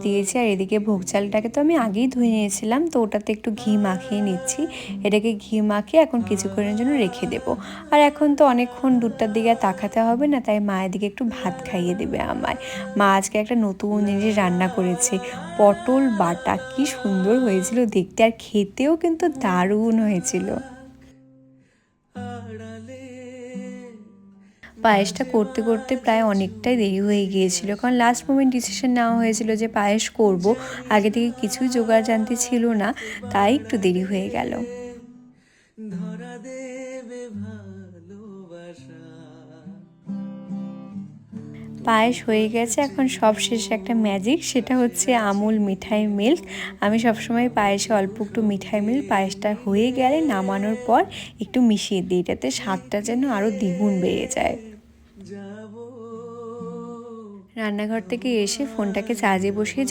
দিয়েছি। আর এদিকে ভোগ চালটাকে তো আমি আগেই ধুয়ে নিয়েছিলাম, তো ওটাতে একটু ঘি মাখিয়ে নিচ্ছি। এটাকে ঘি মাখিয়ে এখন কিছুক্ষণের জন্য রেখে দেব। আর এখন তো অনেকক্ষণ দুধটার দিকে তাকাতে হবে না, তাই মায়ের দিকে একটু ভাত খাইয়ে দেবে আমায়। মা আজকে একটা নতুন জিনিস রান্না করেছে, পটল বাটা। কি সুন্দর হয়েছিল দেখতে, আর খেতেও কিন্তু দারুণ হয়েছিল। পায়েসটা করতে করতে প্রায় অনেকটাই দেরি হয়ে গিয়েছিল, কারণ লাস্ট মোমেন্ট ডিসিশন নেওয়া হয়েছিল যে পায়েস করব। আগে থেকে কিছুই জোগাড় জানতে ছিল না, তাই একটু দেরি হয়ে গেল। পায়েস হয়ে গেছে, এখন সব শেষে একটা ম্যাজিক, সেটা হচ্ছে আমুল মিঠাই মিল্ক। আমি সবসময় পায়েসে অল্প একটু মিঠাই মিল্ক পায়েসটা হয়ে গেলে নামানোর পর একটু মিশিয়ে দিই, এটাতে স্বাদটা যেন আরও দ্বিগুণ বেড়ে যায়। রান্নাঘর থেকে এসে ফোনটাকে চার্জে বসিয়ে